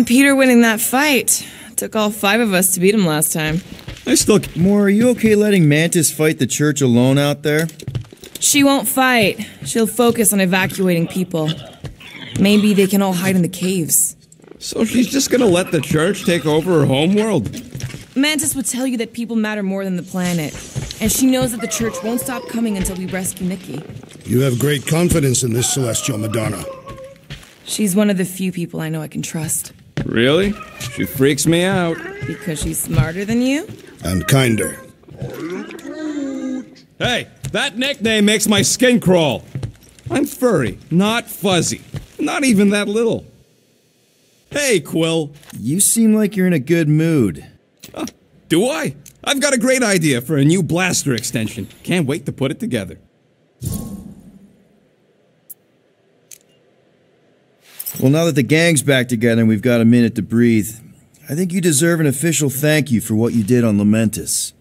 Peter winning that fight. Took all 5 of us to beat him last time. More, are you okay letting Mantis fight the church alone out there? She won't fight. She'll focus on evacuating people. Maybe they can all hide in the caves. So she's just gonna let the church take over her homeworld? Mantis would tell you that people matter more than the planet. And she knows that the church won't stop coming until we rescue Nikki. You have great confidence in this celestial Madonna. She's one of the few people I know I can trust. Really? She freaks me out. Because she's smarter than you? And kinder. Hey, that nickname makes my skin crawl. I'm furry, not fuzzy. Not even that little. Hey, Quill. You seem like you're in a good mood. Do I? I've got a great idea for a new blaster extension. Can't wait to put it together. Well, now that the gang's back together and we've got a minute to breathe, I think you deserve an official thank you for what you did on Lamentus.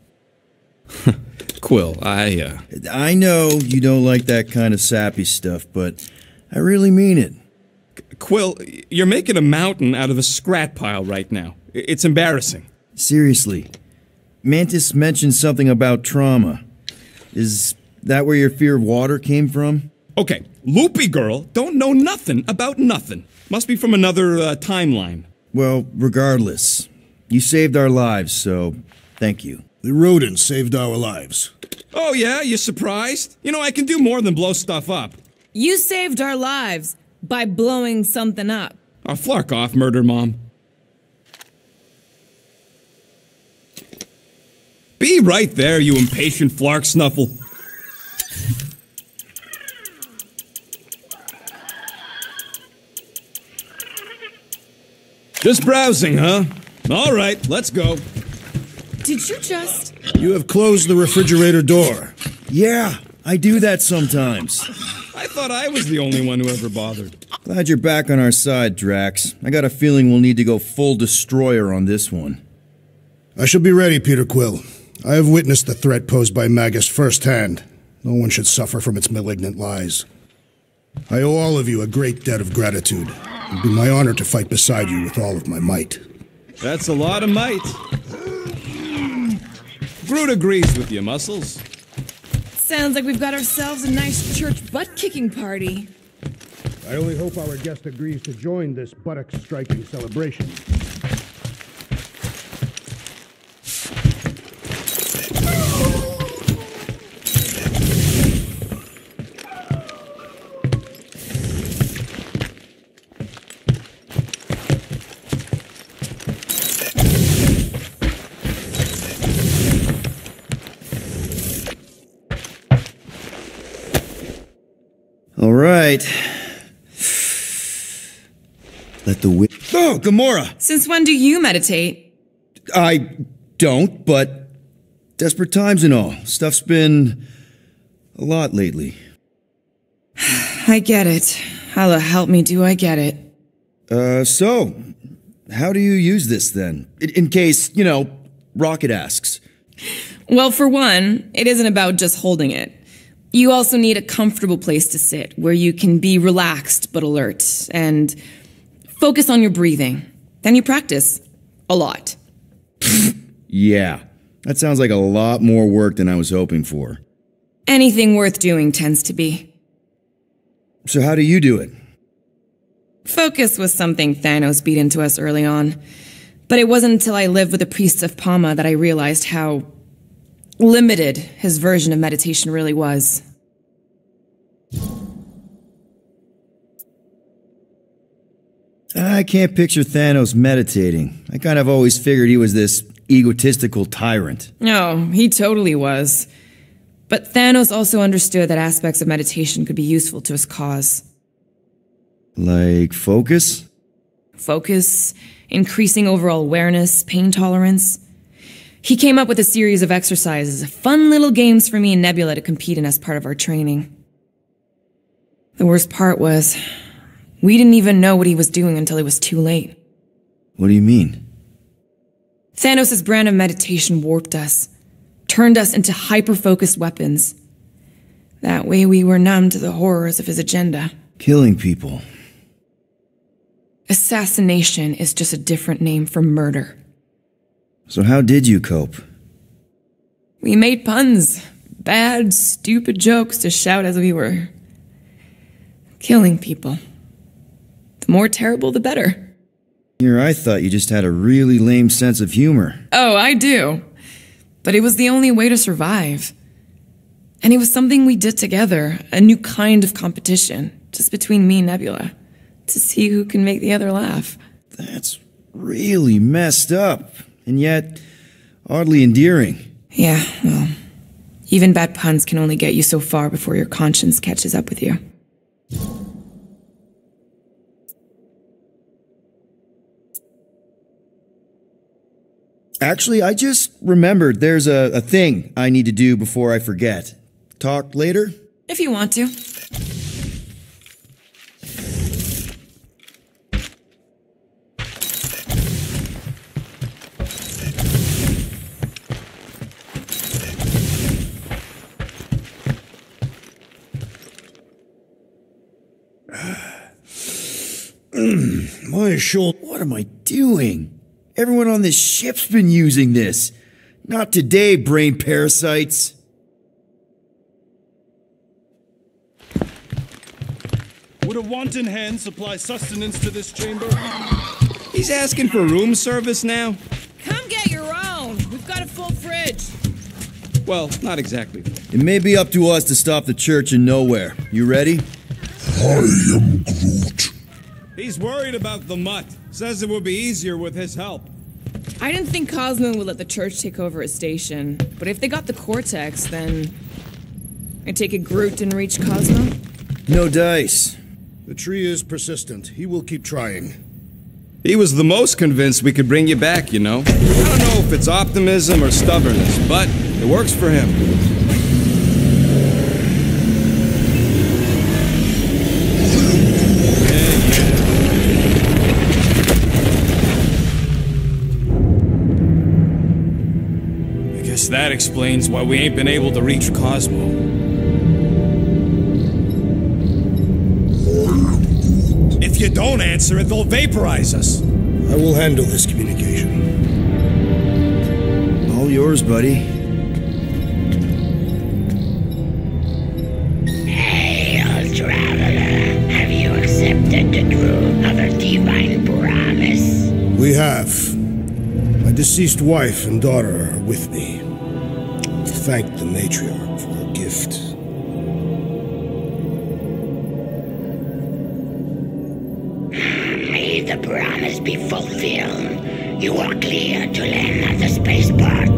Quill, I know you don't like that kind of sappy stuff, but I really mean it. Quill, you're making a mountain out of a scrap pile right now. It's embarrassing. Seriously. Mantis mentioned something about trauma. Is that where your fear of water came from? Okay, Loopy Girl don't know nothing about nothing. Must be from another timeline. Well, regardless, you saved our lives, so thank you. The rodents saved our lives. Oh yeah, you surprised? You know, I can do more than blow stuff up. You saved our lives by blowing something up. Oh, flark off, Murder Mom. Be right there, you impatient flark snuffle. Just browsing, huh? All right, let's go. Did you just... You have closed the refrigerator door. Yeah, I do that sometimes. I thought I was the only one who ever bothered. Glad you're back on our side, Drax. I got a feeling we'll need to go full destroyer on this one. I shall be ready, Peter Quill. I have witnessed the threat posed by Magus firsthand. No one should suffer from its malignant lies. I owe all of you a great debt of gratitude. It would be my honor to fight beside you with all of my might. That's a lot of might. Groot agrees with you, Muscles. Sounds like we've got ourselves a nice church butt-kicking party. I only hope our guest agrees to join this buttock-striking celebration. All right. Let the Oh, Gamora! Since when do you meditate? I don't, but desperate times and all. Stuff's been a lot lately. I get it. Allah help me, do I get it? So, how do you use this then? In case, Rocket asks. Well, for one, it isn't about just holding it. You also need a comfortable place to sit, where you can be relaxed but alert, and focus on your breathing. Then you practice. A lot. Yeah, that sounds like a lot more work than I was hoping for. Anything worth doing tends to be. So how do you do it? Focus was something Thanos beat into us early on. But it wasn't until I lived with the priests of Palma that I realized how limited his version of meditation really was. I can't picture Thanos meditating. I kind of always figured he was this egotistical tyrant. Oh, he totally was. But Thanos also understood that aspects of meditation could be useful to his cause. Like focus? Focus, increasing overall awareness, pain tolerance. He came up with a series of exercises, fun little games for me and Nebula to compete in as part of our training. The worst part was, we didn't even know what he was doing until it was too late. What do you mean? Thanos' brand of meditation warped us, turned us into hyper-focused weapons. That way we were numb to the horrors of his agenda. Killing people. Assassination is just a different name for murder. So how did you cope? We made puns. Bad, stupid jokes to shout as we were killing people. The more terrible, the better. Here, I thought you just had a really lame sense of humor. Oh, I do. But it was the only way to survive. And it was something we did together, a new kind of competition, just between me and Nebula, to see who can make the other laugh. That's really messed up, and yet oddly endearing. Yeah, well, even bad puns can only get you so far before your conscience catches up with you. Actually, I just remembered there's a thing I need to do before I forget. Talk later? If you want to. My shoulder. What am I doing? Everyone on this ship's been using this. Not today, brain parasites. Would a wanton hand supply sustenance to this chamber? He's asking for room service now? Come get your own. We've got a full fridge. Well, not exactly. It may be up to us to stop the church in nowhere. You ready? I am Groot. He's worried about the mutt. Says it would be easier with his help. I didn't think Cosmo would let the church take over his station, but if they got the Cortex, then I take it Groot didn't reach Cosmo? No dice. The tree is persistent. He will keep trying. He was the most convinced we could bring you back, you know. I don't know if it's optimism or stubbornness, but it works for him. That explains why we ain't been able to reach Cosmo. If you don't answer it, they'll vaporize us. I will handle this communication. All yours, buddy. Hail, traveler. Have you accepted the truth of a divine promise? We have. My deceased wife and daughter are with me. Thank the matriarch for her gift. May the promise be fulfilled. You are clear to land at the spaceport.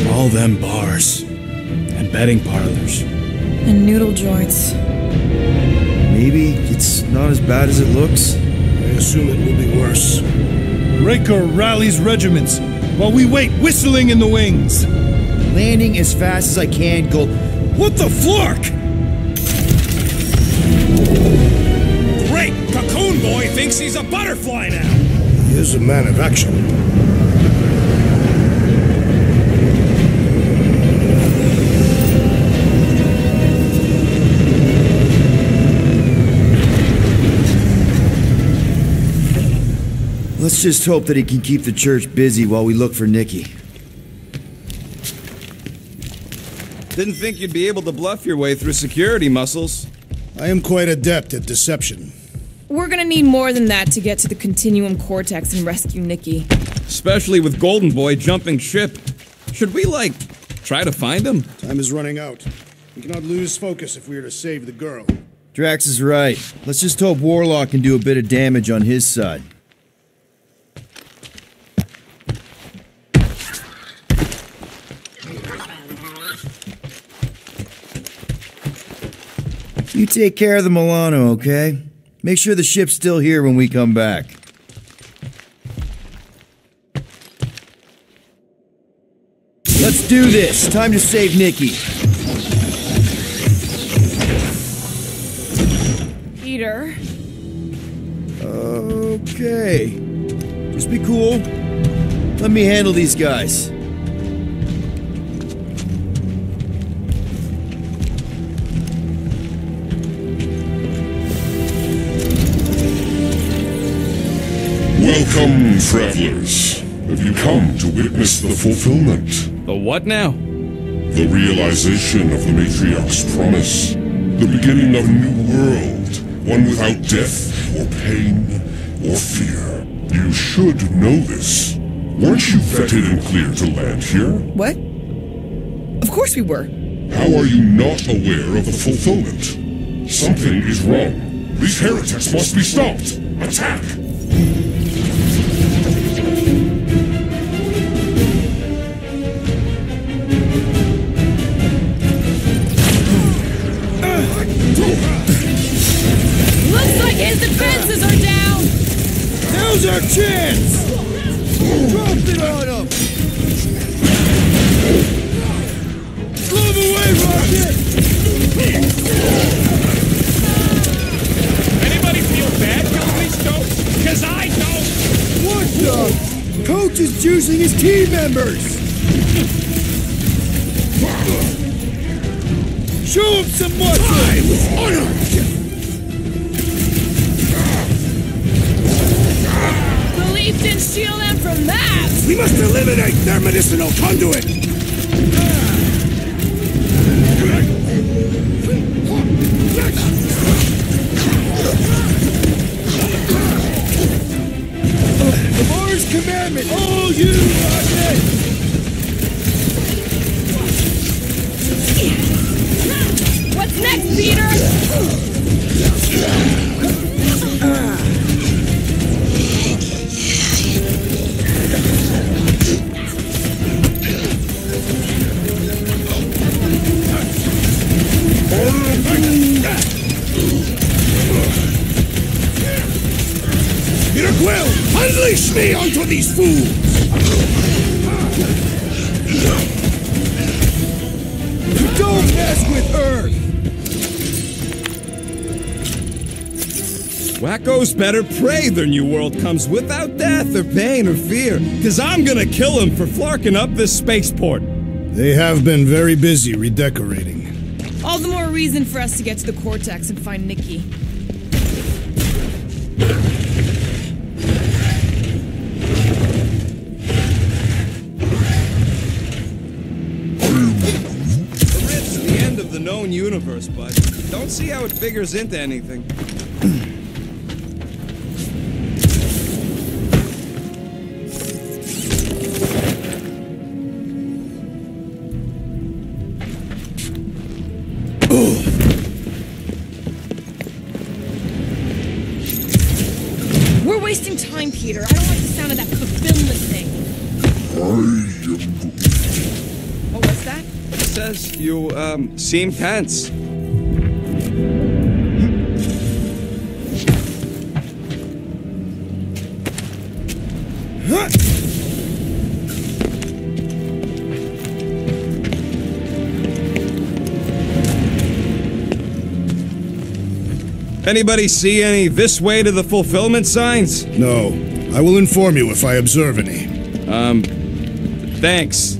All them bars and betting parlors. And noodle joints. Maybe it's not as bad as it looks. I assume it will be worse. Raker rallies regiments while we wait whistling in the wings. Landing as fast as I can, go. What the flark? Great! Cocoon Boy thinks he's a butterfly now! He is a man of action. Let's just hope that he can keep the church busy while we look for Nikki. Didn't think you'd be able to bluff your way through security muscles. I am quite adept at deception. We're gonna need more than that to get to the Continuum Cortex and rescue Nikki. Especially with Golden Boy jumping ship. Should we, try to find him? Time is running out. We cannot lose focus if we are to save the girl. Drax is right. Let's just hope Warlock can do a bit of damage on his side. You take care of the Milano, okay? Make sure the ship's still here when we come back. Let's do this. Time to save Nikki. Okay. Just be cool. Let me handle these guys. Welcome, travelers. Have you come to witness the fulfillment? The what now? The realization of the Matriarch's promise. The beginning of a new world. One without death, or pain, or fear. You should know this. Weren't you vetted and cleared to land here? What? Of course we were. How are you not aware of the fulfillment? Something is wrong. These heretics must be stopped. Attack! Looks like his defenses are down! Now's our chance! Drop it on him! Blow him away, Rocket! Anybody feel bad killing these goats? Because I don't! What the? Coach is juicing his team members! Show him some muscle! Die with honor! Belief didn't shield them from that! We must eliminate their medicinal conduit! The Mars commandment! All you Rocket! What's next, Peter? Peter Quill, unleash me onto these fools! Don't mess with Earth! Wacko's better pray their new world comes without death or pain or fear, because I'm gonna kill him for flarking up this spaceport. They have been very busy redecorating. All the more reason for us to get to the Cortex and find Nikki. The rift's the end of the known universe, but don't see how it figures into anything. We're wasting time, Peter. I don't like the sound of that fulfillment thing. Oh, what's that? It says you, seem tense. Anybody see any this way to the fulfillment signs? No. I will inform you if I observe any. Thanks.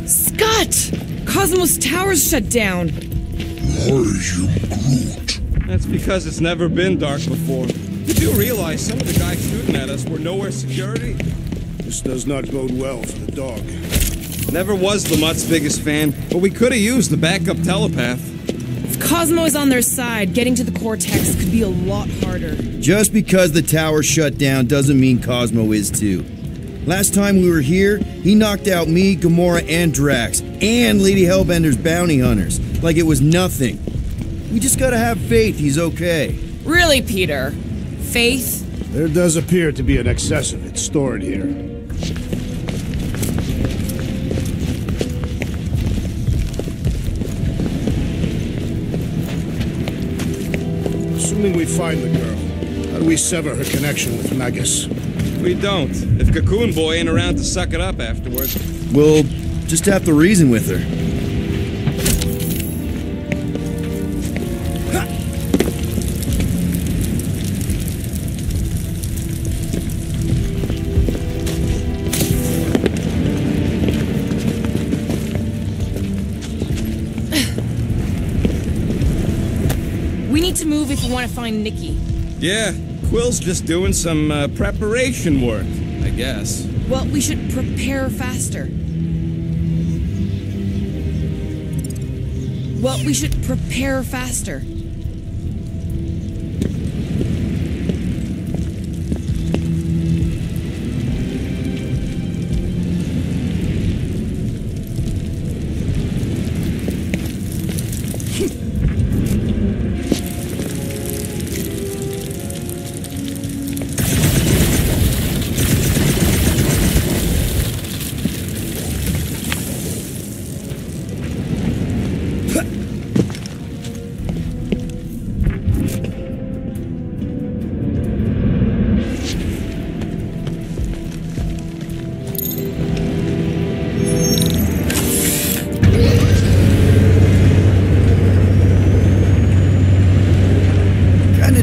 Scott! Cosmos Tower's shut down. I am Groot. That's because it's never been dark before. You do realize some of the guys shooting at us were nowhere security? This does not bode well for the dog. Never was Lamott's biggest fan, but we could have used the backup telepath. If Cosmo is on their side, getting to the Cortex could be a lot harder. Just because the tower shut down doesn't mean Cosmo is too. Last time we were here, he knocked out me, Gamora, and Drax, and Lady Hellbender's bounty hunters, like it was nothing. We just gotta have faith he's okay. Really, Peter? Faith? There does appear to be an excess of it stored here. Assuming we find the girl, how do we sever her connection with Magus? We don't. If Cocoon Boy ain't around to suck it up afterwards. We'll just have to reason with her. move if we want to find Nikki. Yeah, Quill's just doing some preparation work, I guess. Well, we should prepare faster.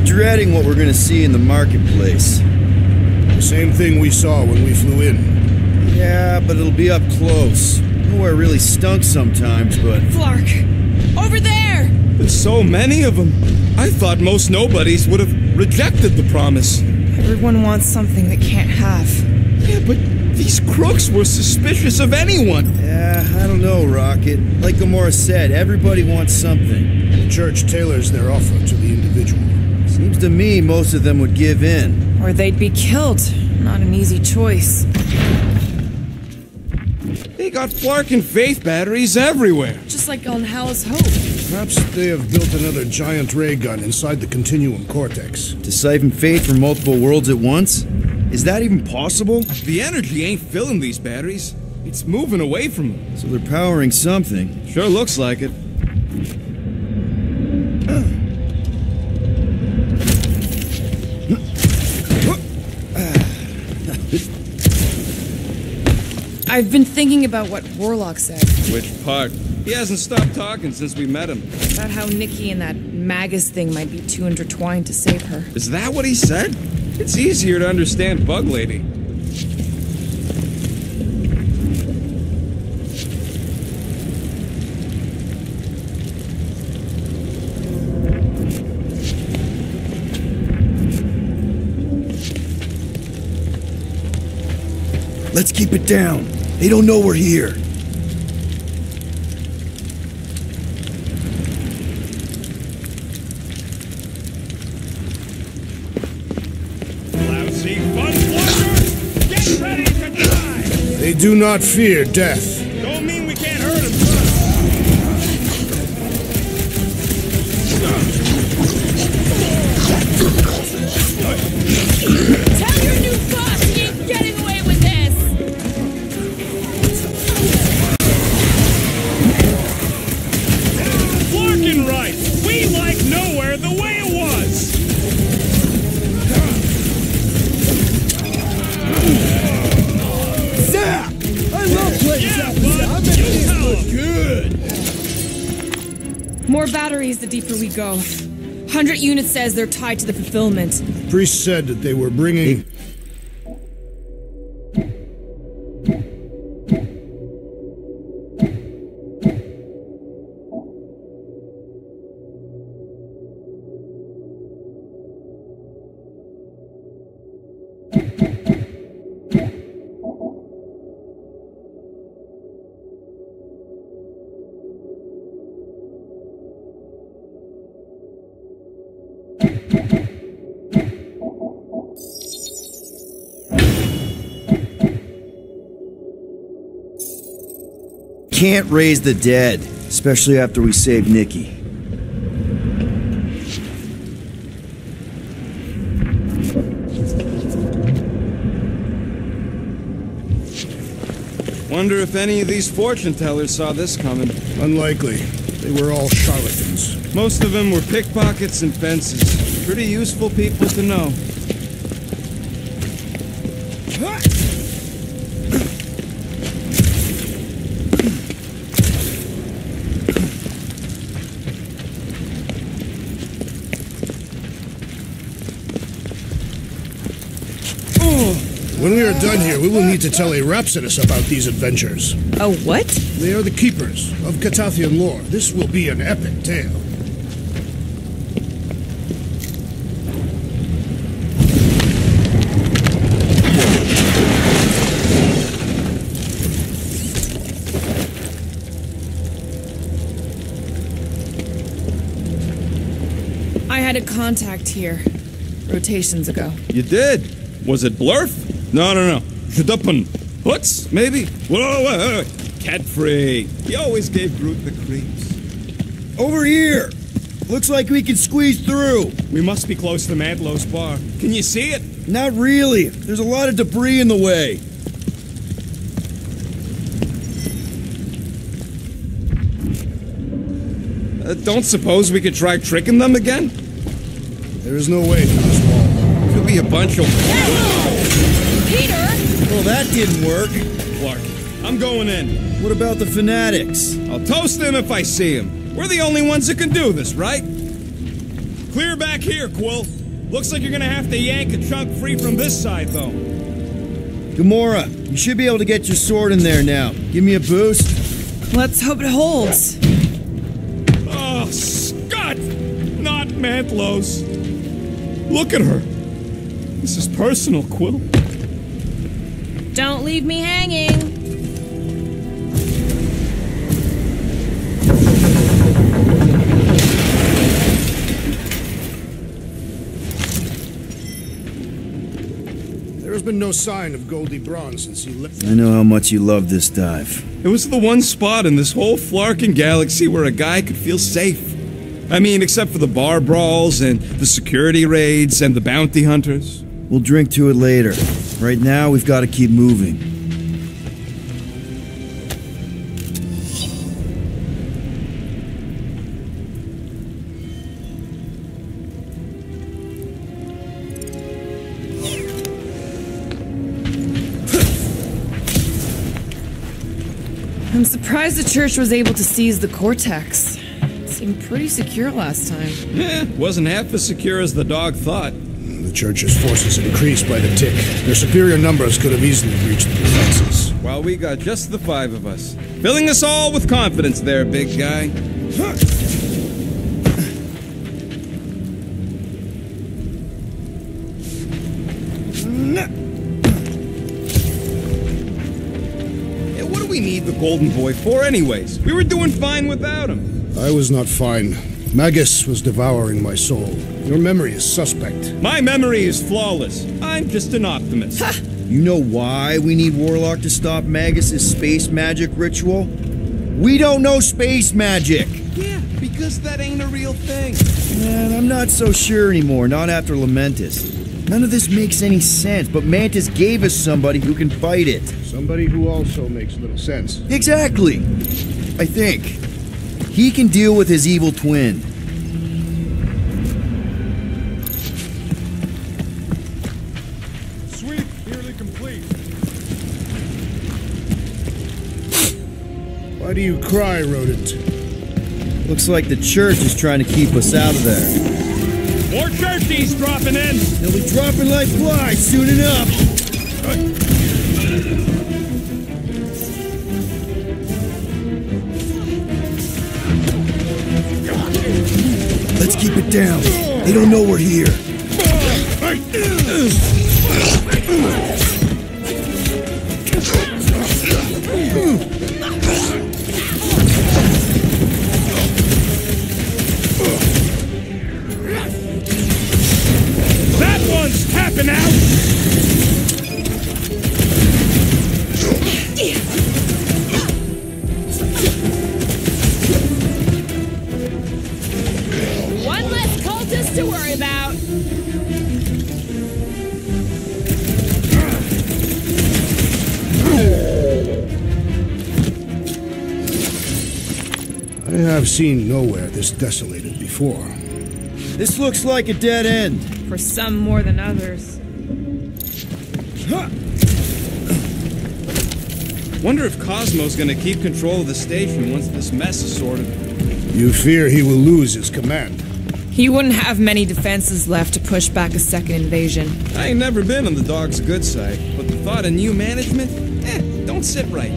Dreading what we're gonna see in the marketplace. The same thing we saw when we flew in. Yeah, but it'll be up close. Nowhere really stunk sometimes, but... Flark! Over there! There's so many of them. I thought most nobodies would have rejected the promise. Everyone wants something they can't have. Yeah, but these crooks were suspicious of anyone. Yeah, I don't know, Rocket. Like Gamora said, everybody wants something. The church tailors their offer to the individual. Seems to me most of them would give in. Or they'd be killed. Not an easy choice. They got Flark and Faith batteries everywhere. Just like on Hal's Hope. Perhaps they have built another giant ray gun inside the Continuum Cortex. To siphon Faith from multiple worlds at once? Is that even possible? The energy ain't filling these batteries. It's moving away from them. So they're powering something. Sure looks like it. I've been thinking about what Warlock said. Which part? He hasn't stopped talking since we met him. About how Nikki and that Magus thing might be too intertwined to save her. Is that what he said? It's easier to understand Bug Lady. Let's keep it down. They don't know we're here. Lousy fun flushers! Get ready to die! They do not fear death. Don't mean we can't hurt them, Tell your new boss he ain't getting away with this! Flarkin' right! We like nowhere the way it was! Zap! I love playing Yeah, bud! You tell 'em. Good! More batteries the deeper we go. 100 units says they're tied to the fulfillment. Priest said that they were bringing... Can't raise the dead, especially after we saved Nikki. Wonder if any of these fortune tellers saw this coming. Unlikely. They were all charlatans. Most of them were pickpockets and fences. Pretty useful people to know. When we are done here, we will need to tell a Rhapsodus about these adventures. A what? They are the keepers of Catathian lore. This will be an epic tale. I had a contact here. Rotations ago. You did? Was it Blurf? No. Shadupin. Hoots, maybe? Whoa. Cat-free. He always gave Groot the creeps. Over here! Looks like we can squeeze through. We must be close to Mantlow's bar. Can you see it? Not really. There's a lot of debris in the way. Don't suppose we could try tricking them again? There is no way through this wall. Could be a bunch of... Peter! Well, that didn't work. Clark, I'm going in. What about the fanatics? I'll toast them if I see them. We're the only ones that can do this, right? Clear back here, Quill. Looks like you're gonna have to yank a chunk free from this side, though. Gamora, you should be able to get your sword in there now. Give me a boost. Let's hope it holds. Oh, Scott! Not Mantlow's. Look at her. This is personal, Quill. Don't leave me hanging. There has been no sign of Goldie Braun since he left. I know how much you love this dive. It was the one spot in this whole Flarkin galaxy where a guy could feel safe. I mean, except for the bar brawls and the security raids and the bounty hunters. We'll drink to it later. Right now, we've got to keep moving. I'm surprised the church was able to seize the Cortex. It seemed pretty secure last time. Wasn't half as secure as the dog thought. The church's forces increased by the tick. Their superior numbers could have easily breached the defenses. While we got just the 5 of us. Filling us all with confidence there, big guy. Yeah, what do we need the Golden Boy for anyways? We were doing fine without him. I was not fine. Magus was devouring my soul. Your memory is suspect. My memory is flawless. I'm just an optimist. You know why we need Warlock to stop Magus' space magic ritual? We don't know space magic! Yeah, because that ain't a real thing. Man, I'm not so sure anymore, not after Lamentus. None of this makes any sense, but Mantis gave us somebody who can fight it. Somebody who also makes little sense. Exactly! I think. He can deal with his evil twin. Sweep nearly complete. Why do you cry, rodent? Looks like the church is trying to keep us out of there. More churchies dropping in. They'll be dropping like flies soon enough. Let's keep it down. They don't know we're here. That one's tapping out. One less cultist to worry about. I have seen nowhere this desolated before. This looks like a dead end. For some more than others. Wonder if Cosmo's gonna keep control of the station once this mess is sorted. You fear he will lose his command. He wouldn't have many defenses left to push back a second invasion. I ain't never been on the dog's good side, but the thought of new management, don't sit right.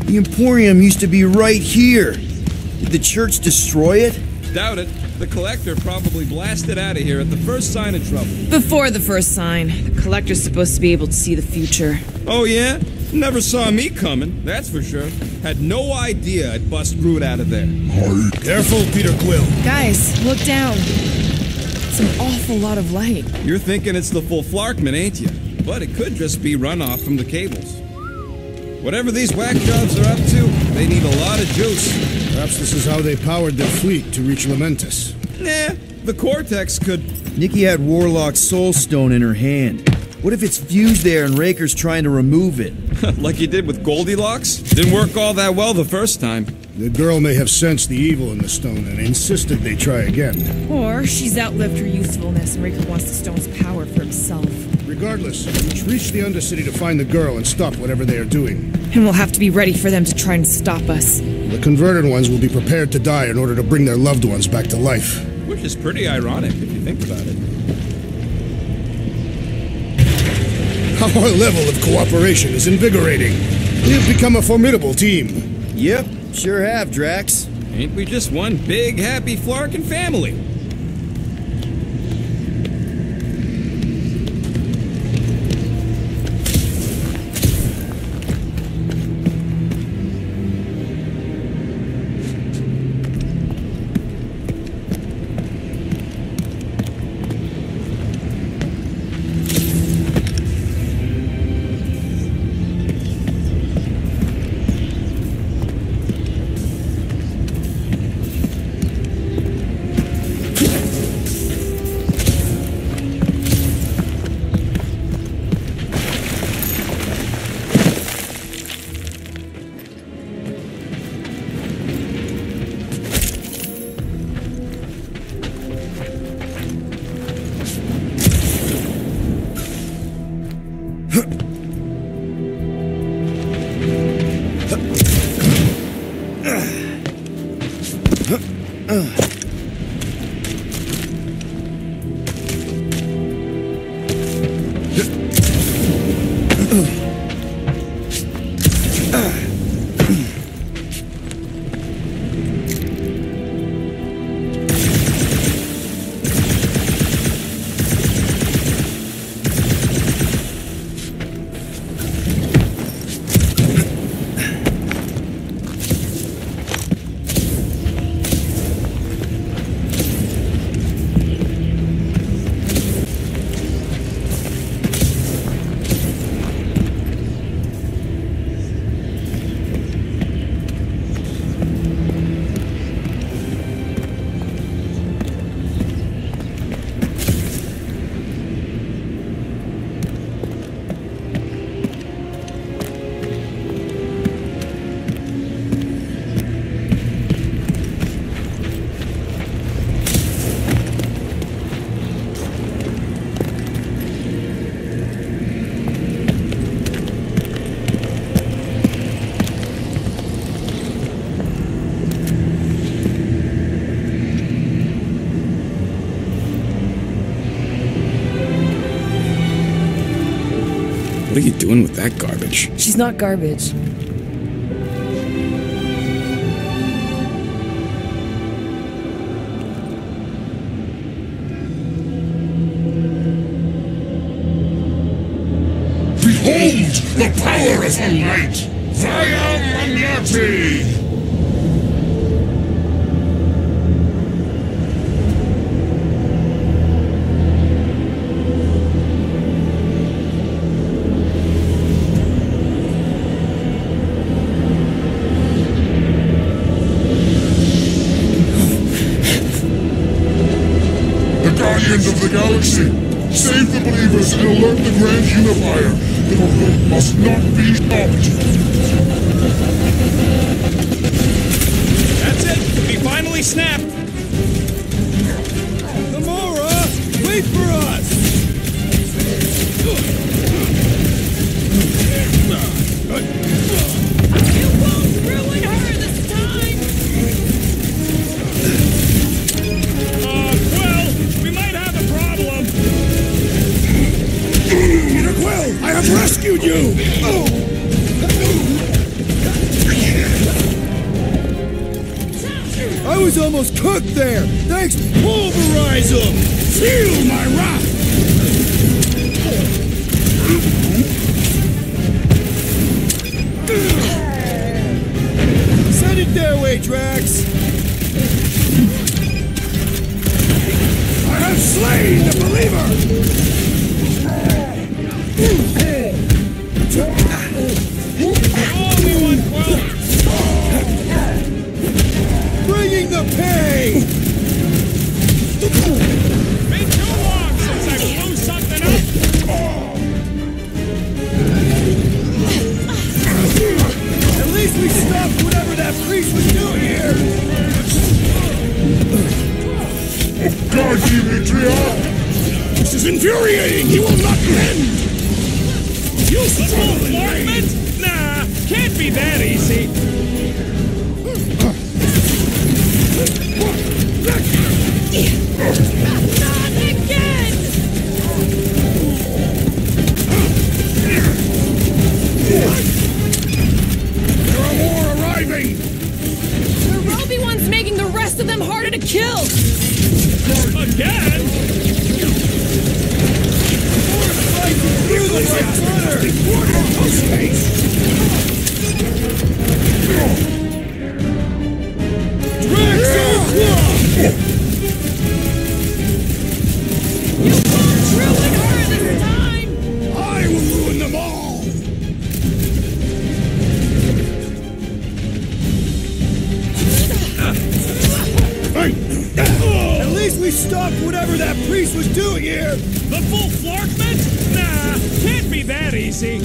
The Emporium used to be right here. Did the church destroy it? Doubt it. The Collector probably blasted out of here at the first sign of trouble. Before the first sign. The Collector's supposed to be able to see the future. Oh, yeah? Never saw me coming, that's for sure. Had no idea I'd bust Groot out of there. Careful, Peter Quill. Guys, look down. It's an awful lot of light. You're thinking it's the full Flarkman, ain't you? But it could just be runoff from the cables. Whatever these whack jobs are up to, they need a lot of juice. Perhaps this is how they powered their fleet to reach Lamentus. Nah, the Cortex could... Nikki had Warlock's Soul Stone in her hand. What if it's fused there and Raker's trying to remove it? like he did with Goldilocks? Didn't work all that well the first time. The girl may have sensed the evil in the stone and insisted they try again. Or she's outlived her usefulness and Raker wants the stone's power for himself. Regardless, we must reach the Undercity to find the girl and stop whatever they are doing. And we'll have to be ready for them to try and stop us. The converted ones will be prepared to die in order to bring their loved ones back to life. Which is pretty ironic if you think about it. Our level of cooperation is invigorating. We have become a formidable team. Yep, sure have, Drax. Ain't we just one big, happy Flarkin family? What are you doing with that garbage? She's not garbage. Behold the power of the light! Via Magnati! Guardians of the Galaxy, save the believers and alert the Grand Unifier. The world must not be stopped. That's it! We finally snapped! Gamora, wait for us! You won't ruin her this time! Well, we might have a problem. Peter Quill, I have rescued you! was almost cooked there! Thanks, pulverize them! Feel my wrath! Send it their way, Drax! I have slain the believer! Bringing the pain! Been too long since I blew something up! At least we stopped whatever that priest was doing here! God, Demetria! This is infuriating! He will not bend! You fool, Lordman! Nah, can't be that easy. Not again! There are more arriving! The Roby one's making the rest of them harder to kill! Again? Through the You won't ruin her this time! I will ruin them all! At least we stopped whatever that priest was doing here! The full Flarkment? Nah, can't be that easy.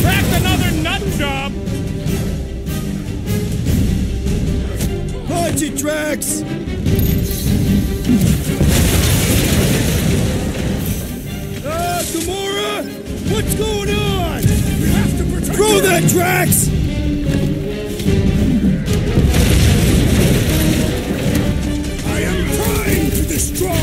Cracked another nut job. Punch it, Drax! Gamora! What's going on? We have to protect Throw her. that, Drax! I am trying to destroy!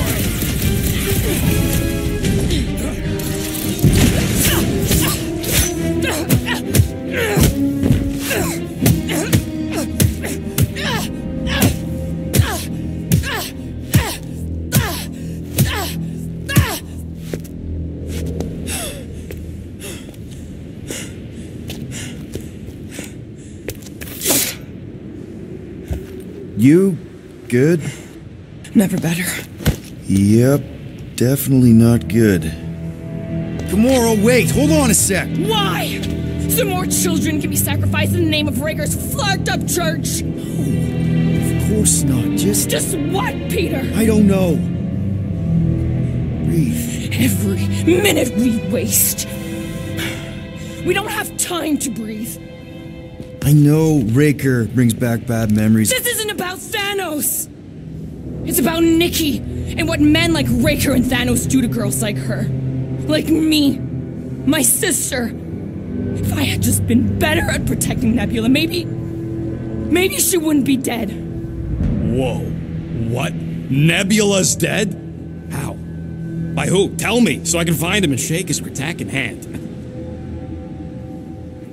You good? Never better. Yep, definitely not good. Gamora, wait! Hold on a sec! Why? So more children can be sacrificed in the name of Raker's flarked up church! Of course not, Just what, Peter? I don't know. Breathe. Every minute we waste. We don't have time to breathe. I know Raker brings back bad memories. This isn't about Thanos! It's about Nikki and what men like Raker and Thanos do to girls like her. Like me. My sister. If I had just been better at protecting Nebula, maybe she wouldn't be dead. Whoa. What? Nebula's dead? How? By who? Tell me, so I can find him and shake his Kratak in hand.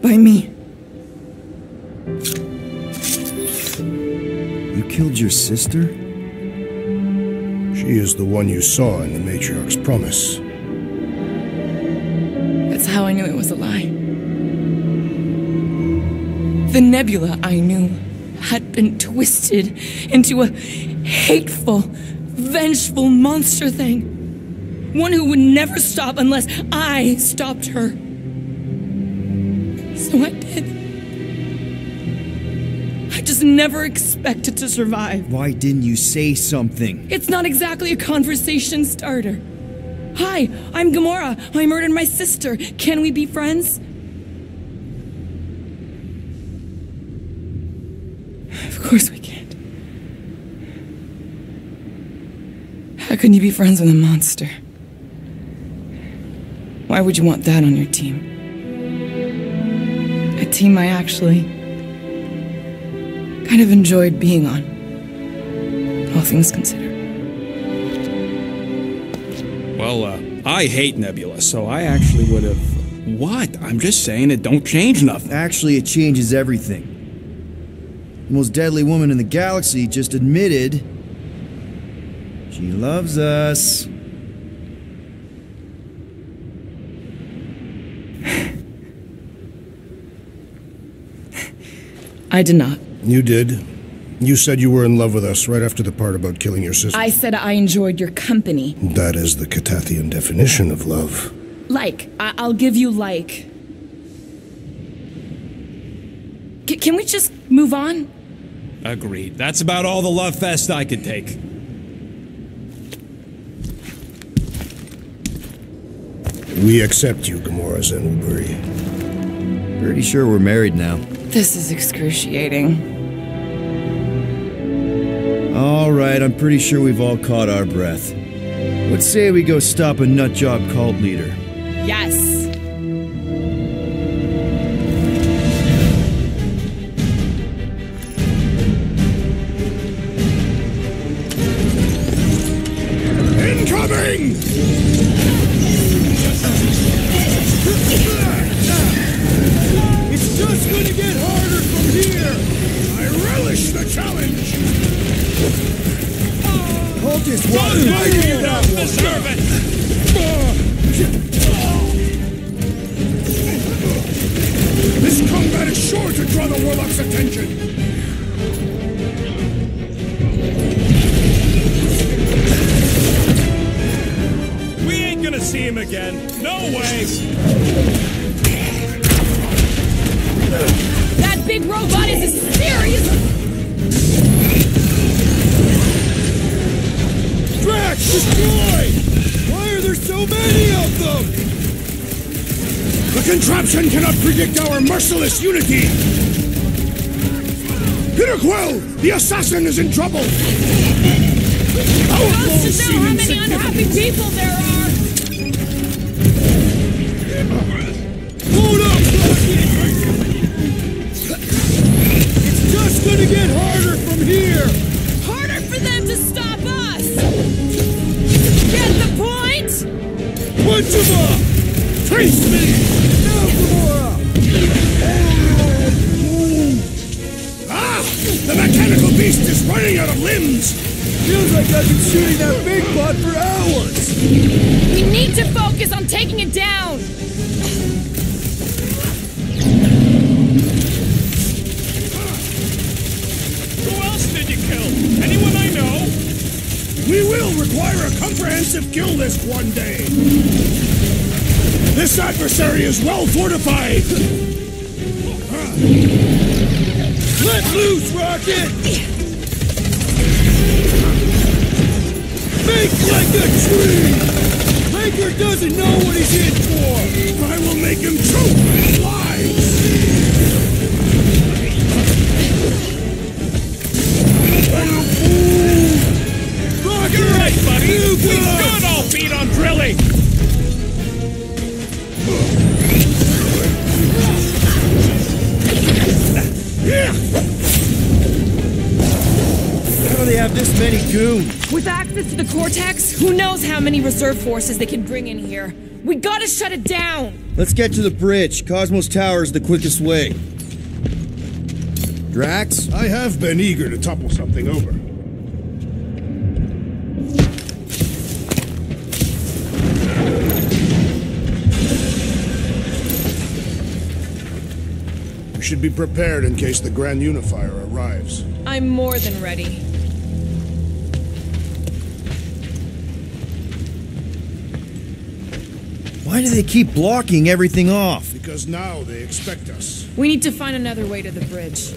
By me. You killed your sister? She is the one you saw in the Matriarch's promise. That's how I knew it was a lie. The Nebula I knew had been twisted into a hateful, vengeful monster thing. One who would never stop unless I stopped her. So I did. I just never expected to survive. Why didn't you say something? It's not exactly a conversation starter. Hi, I'm Gamora. I murdered my sister. Can we be friends? Of course we can't. How can you be friends with a monster? Why would you want that on your team? A team I actually kind of enjoyed being on, all things considered. Well, I hate Nebula, so I actually would have What? I'm just saying it don't change nothing. Actually, it changes everything. The most deadly woman in the galaxy just admitted she loves us. I did not. You did. You said you were in love with us right after the part about killing your sister. I said I enjoyed your company. That is the Catathian definition of love. I'll give you like. Can we just move on? Agreed. That's about all the love fest I could take. We accept you, Gamora Zenuburi. Pretty sure we're married now. This is excruciating. All right, I'm pretty sure we've all caught our breath. Let's say we go stop a nutjob cult leader. Yes. Incoming! It's just gonna get harder from here! I relish the challenge! Cultist, You don't deserve it! This combat is sure to draw the Warlock's attention! We ain't gonna see him again. No way! That big robot is a serious. Drax, destroy! Why are there so many of them? The contraption cannot predict our merciless unity! Peter Quill! The assassin is in trouble! Our Wants goals to seem know how many insignificant. unhappy people there are. Hold up, Rocket! It's just gonna get harder from here! Harder for them to stop us. Get the point? Punch him up! Face me! Now, Gamora! Ah! The mechanical beast is running out of limbs! Feels like I've been shooting that big bot for hours! We need to focus on taking it down. Who else did you kill? Anyone I know? We will require a comprehensive kill list one day! This adversary is well fortified! Let loose, Rocket! Make like a tree! Maker doesn't know what he's in for! I will make him choke with lies! Rocket! You're right, buddy. You We go! should all beat on drilling. How do they have this many goons? With access to the Cortex, who knows how many reserve forces they can bring in here. We gotta shut it down. Let's get to the bridge. Cosmos Tower is the quickest way. Drax? I have been eager to topple something over. We should be prepared in case the Grand Unifier arrives. I'm more than ready. Why do they keep blocking everything off? Because now they expect us. We need to find another way to the bridge.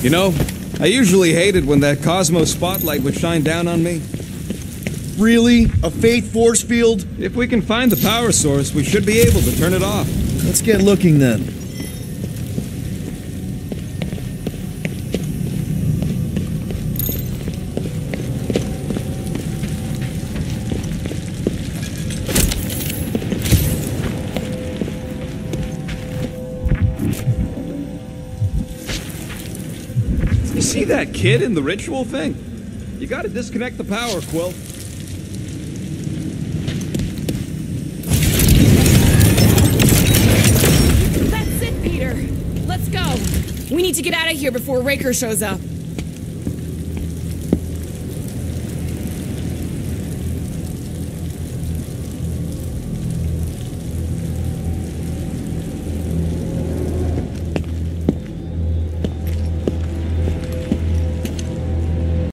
You know, I usually hated when that Cosmos spotlight would shine down on me. Really? A faith force field? If we can find the power source, we should be able to turn it off. Let's get looking then. see that kid in the ritual thing? You gotta disconnect the power, Quill. That's it, Peter. Let's go. We need to get out of here before Raker shows up.